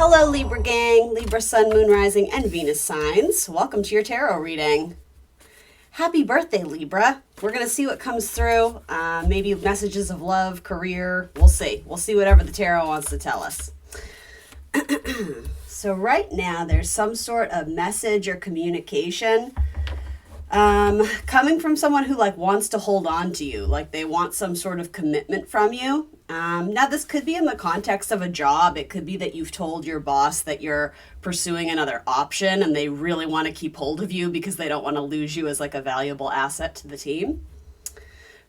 Hello, Libra gang, Libra Sun, Moon Rising, and Venus signs. Welcome to your tarot reading. Happy birthday, Libra. We're going to see what comes through. Maybe messages of love, career. We'll see. We'll see whatever the tarot wants to tell us. So right now, there's some sort of message or communication coming from someone who wants to hold on to you. Like they want some sort of commitment from you. Now, this could be in the context of a job. It could be that you've told your boss that you're pursuing another option and they really want to keep hold of you because they don't want to lose you as a valuable asset to the team.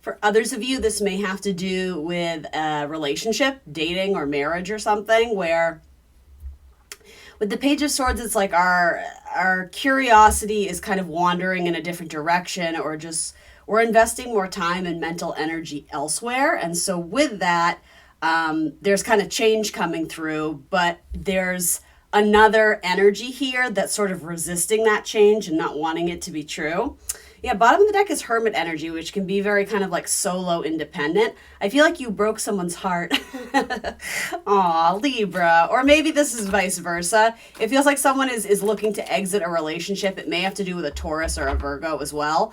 For others of you, this may have to do with a relationship, dating, or marriage or something where with the Page of Swords, it's like our curiosity is kind of wandering in a different direction, or just we're investing more time and mental energy elsewhere. And so with that, there's kind of change coming through, but there's another energy here that's sort of resisting that change and not wanting it to be true. Yeah, bottom of the deck is Hermit energy, which can be very kind of solo independent. I feel like you broke someone's heart. Aw, Libra. Or maybe this is vice versa. It feels like someone is looking to exit a relationship. It may have to do with a Taurus or a Virgo as well.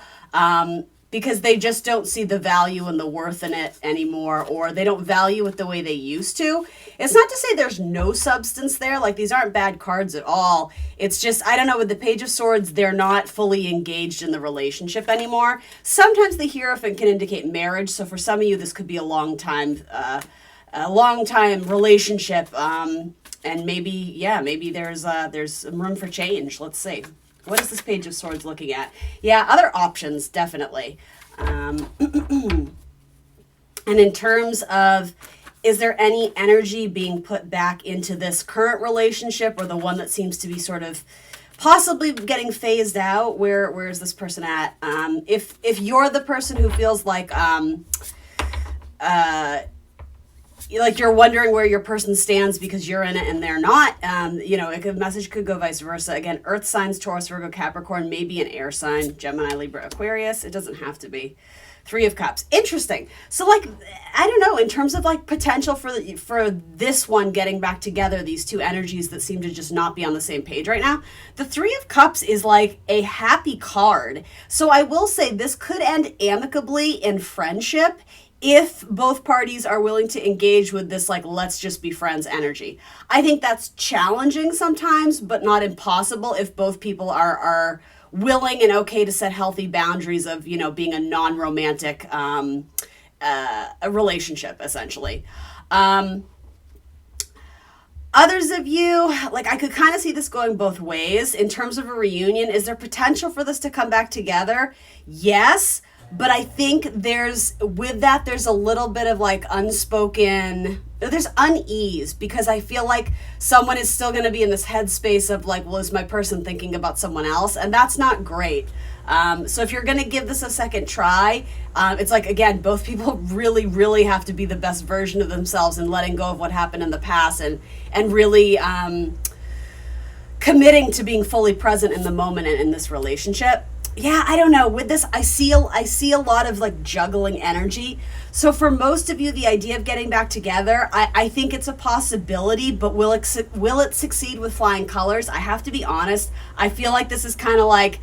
Because they just don't see the value and the worth in it anymore, or they don't value it the way they used to. It's not to say there's no substance there. These aren't bad cards at all. It's just, I don't know, with the Page of Swords, they're not fully engaged in the relationship anymore. Sometimes the Hierophant can indicate marriage. So for some of you, this could be a long time relationship. And maybe there's room for change. Let's see. What is this Page of Swords looking at? Yeah, other options, definitely. And in terms of, is there any energy being put back into this current relationship or the one that seems to be sort of possibly getting phased out? Where is this person at? If you're the person who feels like you're wondering where your person stands because you're in it and they're not, a message could go vice versa. Again, earth signs, Taurus, Virgo, Capricorn, maybe an air sign, Gemini, Libra, Aquarius. It doesn't have to be. Three of Cups. Interesting. So I don't know, in terms of potential for this one getting back together, these two energies that seem to just not be on the same page right now, the Three of Cups is a happy card. So I will say this could end amicably in friendship if both parties are willing to engage with this, let's just be friends energy. I think that's challenging sometimes, but not impossible if both people are willing and okay to set healthy boundaries of, being a non-romantic a relationship, essentially. Others of you, I could kind of see this going both ways. In terms of a reunion, is there potential for this to come back together? Yes. But I think there's a little bit of unspoken, there's unease because I feel like someone is still going to be in this headspace of well, is my person thinking about someone else? And that's not great. So if you're going to give this a second try, it's again, both people really, really have to be the best version of themselves and letting go of what happened in the past and really committing to being fully present in the moment and in this relationship. Yeah, I don't know. With this, I see a lot of juggling energy. So for most of you, the idea of getting back together, I think it's a possibility, but will it succeed with flying colors? I have to be honest. I feel like this is kind of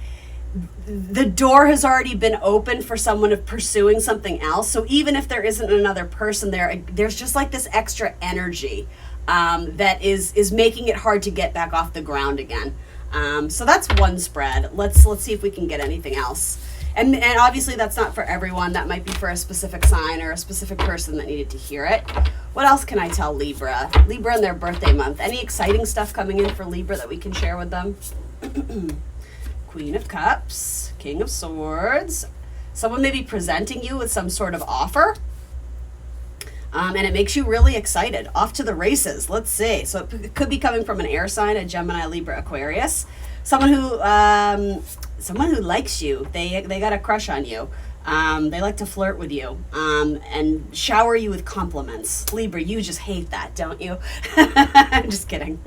the door has already been open for someone of pursuing something else. So even if there isn't another person there, there's just this extra energy that is making it hard to get back off the ground again. So that's one spread. Let's see if we can get anything else. And obviously that's not for everyone. That might be for a specific sign or a specific person that needed to hear it. What else can I tell Libra? Libra and their birthday month. Any exciting stuff coming in for Libra that we can share with them? Queen of Cups, King of Swords. Someone may be presenting you with some sort of offer. And it makes you really excited. Off to the races. Let's see. So it could be coming from an air sign, a Gemini, Libra, Aquarius. Someone who likes you. They got a crush on you. They like to flirt with you and shower you with compliments. Libra, you just hate that, don't you? I'm just kidding.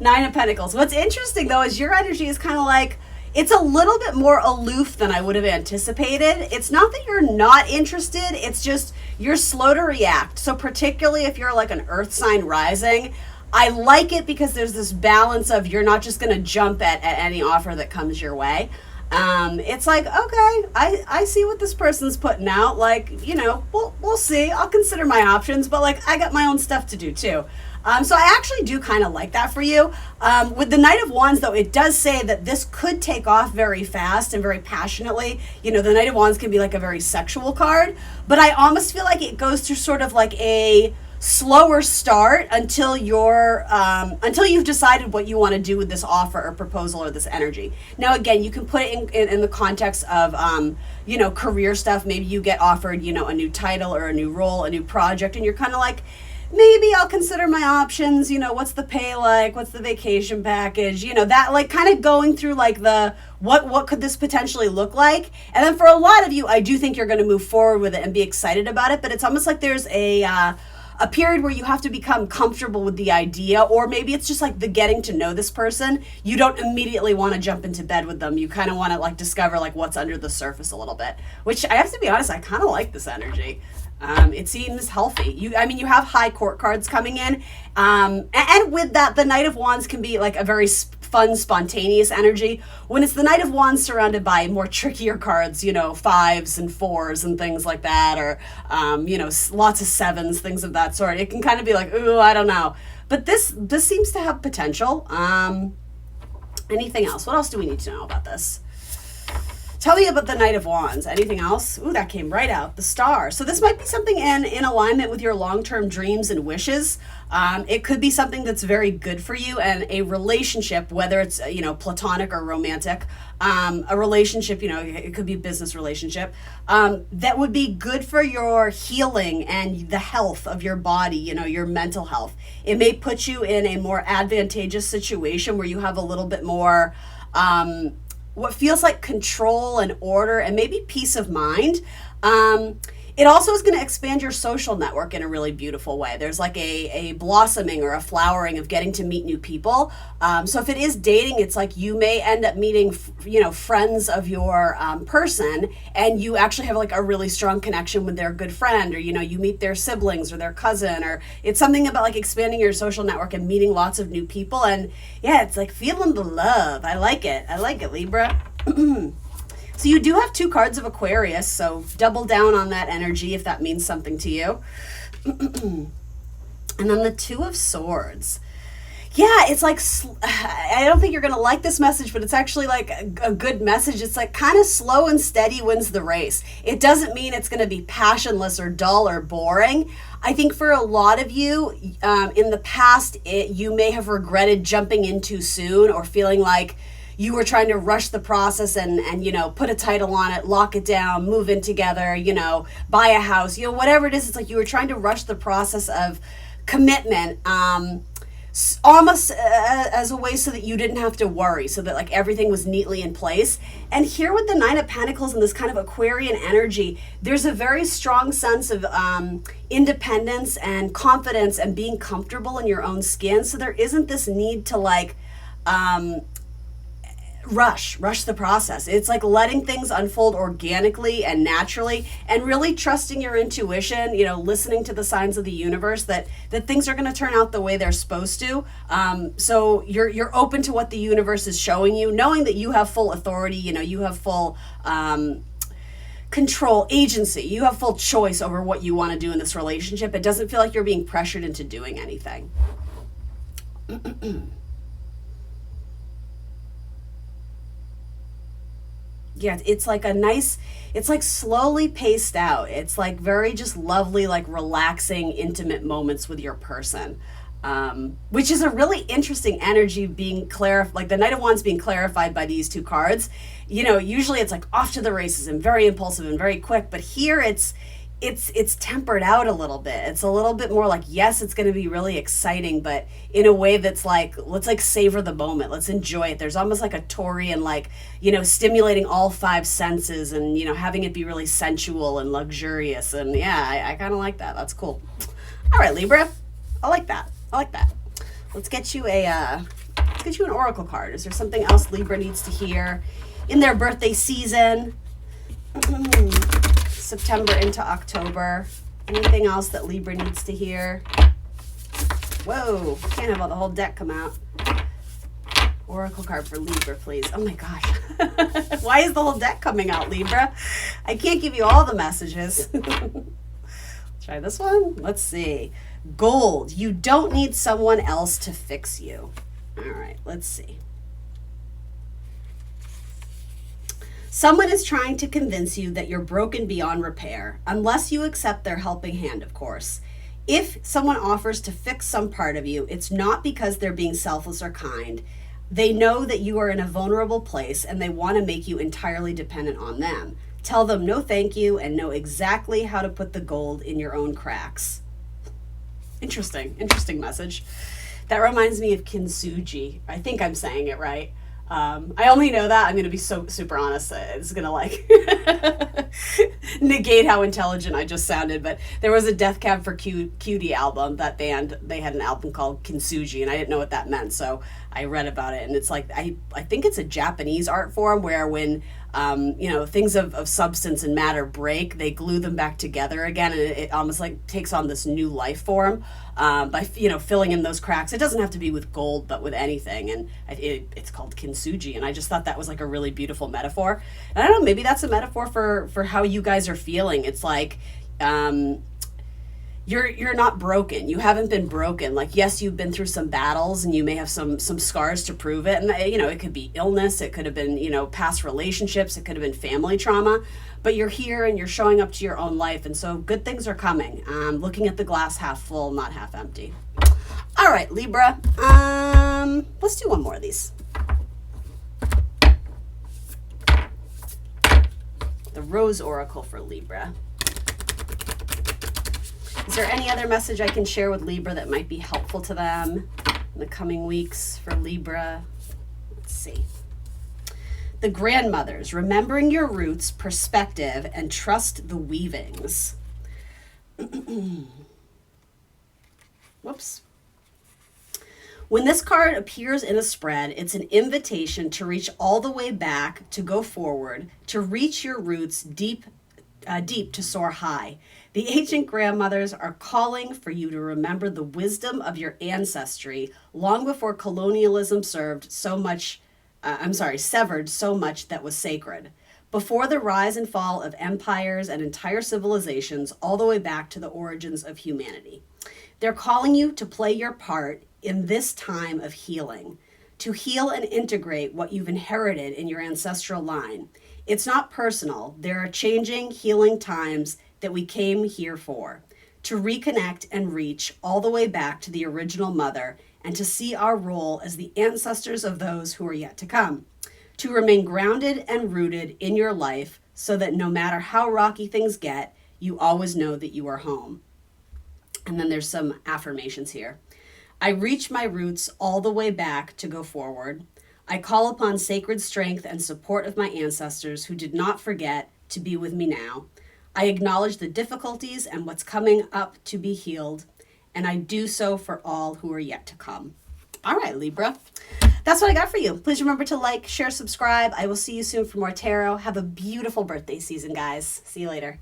Nine of Pentacles. What's interesting, though, is your energy is kind of it's a little bit more aloof than I would have anticipated. It's not that you're not interested. It's just you're slow to react. So particularly if you're an earth sign rising, I like it because there's this balance of you're not just going to jump at any offer that comes your way. It's like, okay, I see what this person's putting out. Like, you know, we'll see. I'll consider my options, but like, I got my own stuff to do too. So I actually do kind of like that for you. With the Knight of Wands, though, it does say that this could take off very fast and very passionately. You know, the Knight of Wands can be like a very sexual card, but I almost feel like it goes through sort of like a slower start until you've decided what you want to do with this offer or proposal or this energy. Now, again, you can put it in the context of, you know, career stuff. Maybe you get offered, you know, a new title or a new role, a new project, and you're kind of like, maybe I'll consider my options. You know, what's the pay like? What's the vacation package? You know, that like kind of going through like the what could this potentially look like? And then for a lot of you, I do think you're going to move forward with it and be excited about it. But it's almost like there's a period where you have to become comfortable with the idea, or maybe it's just like the getting to know this person. You don't immediately want to jump into bed with them. You kind of want to like discover like what's under the surface a little bit, which I have to be honest, I kind of like this energy. It seems healthy. You have high court cards coming in. And with that, the Knight of Wands can be like a very fun, spontaneous energy. When it's the Knight of Wands surrounded by more trickier cards, you know, 5s and 4s and things like that, or, you know, lots of 7s, things of that sort. It can kind of be like, ooh, I don't know. But this seems to have potential. Anything else? What else do we need to know about this? Tell me about the Knight of Wands. Anything else? Ooh, that came right out. The Star. So this might be something in alignment with your long-term dreams and wishes. It could be something that's very good for you, and a relationship, whether it's, you know, platonic or romantic, a relationship, you know, it could be a business relationship, that would be good for your healing and the health of your body, you know, your mental health. It may put you in a more advantageous situation where you have a little bit more, what feels like control and order and maybe peace of mind. It also is going to expand your social network in a really beautiful way. There's like a blossoming or a flowering of getting to meet new people. So if it is dating, it's like you may end up meeting, you know, friends of your person, and you actually have like a really strong connection with their good friend, or, you know, you meet their siblings or their cousin, or it's something about like expanding your social network and meeting lots of new people. And yeah, it's like feeling the love. I like it, Libra. So you do have 2 cards of Aquarius, so double down on that energy if that means something to you. And then the 2 of Swords. Yeah, it's like, I don't think you're going to like this message, but it's actually like a good message. It's like kind of slow and steady wins the race. It doesn't mean it's going to be passionless or dull or boring. I think for a lot of you, in the past, you may have regretted jumping in too soon, or feeling like you were trying to rush the process and, you know, put a title on it, lock it down, move in together, you know, buy a house, you know, whatever it is. It's like you were trying to rush the process of commitment, almost as a way so that you didn't have to worry, so that like everything was neatly in place. And here with the 9 of Pentacles and this kind of Aquarian energy, there's a very strong sense of independence and confidence and being comfortable in your own skin. So there isn't this need to like, rush the process. It's like letting things unfold organically and naturally, and really trusting your intuition, you know, listening to the signs of the universe that things are going to turn out the way they're supposed to. So you're open to what the universe is showing you, knowing that you have full authority, you know, you have full control, agency, you have full choice over what you want to do in this relationship. It doesn't feel like you're being pressured into doing anything. Yeah, it's like a nice, it's like slowly paced out. It's like very just lovely, like relaxing, intimate moments with your person, which is a really interesting energy being clarified, like the Knight of Wands being clarified by these 2 cards. You know, usually it's like off to the races and very impulsive and very quick, but here it's tempered out a little bit. It's a little bit more like, yes, it's going to be really exciting, but in a way that's like, let's like savor the moment. Let's enjoy it. There's almost like a Taurian, like, you know, stimulating all 5 senses and, you know, having it be really sensual and luxurious. And yeah, I kind of like that. That's cool. All right, Libra. I like that. Let's get you an oracle card. Is there something else Libra needs to hear in their birthday season? September into October. Anything else that Libra needs to hear? Whoa, can't have all the whole deck come out. Oracle card for Libra, please. Oh my gosh. Why is the whole deck coming out, Libra? I can't give you all the messages. Try this one. Let's see. Gold. You don't need someone else to fix you. All right, let's see. Someone is trying to convince you that you're broken beyond repair, unless you accept their helping hand, of course. If someone offers to fix some part of you, it's not because they're being selfless or kind. They know that you are in a vulnerable place and they want to make you entirely dependent on them. Tell them no thank you and know exactly how to put the gold in your own cracks. Interesting message. That reminds me of kintsugi. I think I'm saying it right. I only know that. I'm going to be so super honest. It's going to like negate how intelligent I just sounded. But there was a Death Cab for Cutie album, that band. They had an album called Kintsugi, and I didn't know what that meant. So I read about it, and it's like, I think it's a Japanese art form where when things of substance and matter break, they glue them back together again, and it almost like takes on this new life form by filling in those cracks. It doesn't have to be with gold, but with anything, and it's called kintsugi, and I just thought that was like a really beautiful metaphor. And I don't know, maybe that's a metaphor for how you guys are feeling. It's like you're not broken. You haven't been broken. Like, yes, you've been through some battles and you may have some scars to prove it. And, it could be illness. It could have been, past relationships. It could have been family trauma. But you're here and you're showing up to your own life. And so good things are coming. Looking at the glass half full, not half empty. All right, Libra. Let's do one more of these. The Rose Oracle for Libra. Is there any other message I can share with Libra that might be helpful to them in the coming weeks for Libra? Let's see. The grandmothers, remembering your roots, perspective, and trust the weavings. Whoops. When this card appears in a spread, it's an invitation to reach all the way back, to go forward, to reach your roots deep to soar high. The ancient grandmothers are calling for you to remember the wisdom of your ancestry long before colonialism severed so much that was sacred. Before the rise and fall of empires and entire civilizations, all the way back to the origins of humanity. They're calling you to play your part in this time of healing, to heal and integrate what you've inherited in your ancestral line. It's not personal. There are changing, healing times that we came here for, to reconnect and reach all the way back to the original mother and to see our role as the ancestors of those who are yet to come, to remain grounded and rooted in your life so that no matter how rocky things get, you always know that you are home. And then there's some affirmations here. I reach my roots all the way back to go forward. I call upon sacred strength and support of my ancestors who did not forget to be with me now. I acknowledge the difficulties and what's coming up to be healed, and I do so for all who are yet to come. All right, Libra. That's what I got for you. Please remember to like, share, subscribe. I will see you soon for more tarot. Have a beautiful birthday season, guys. See you later.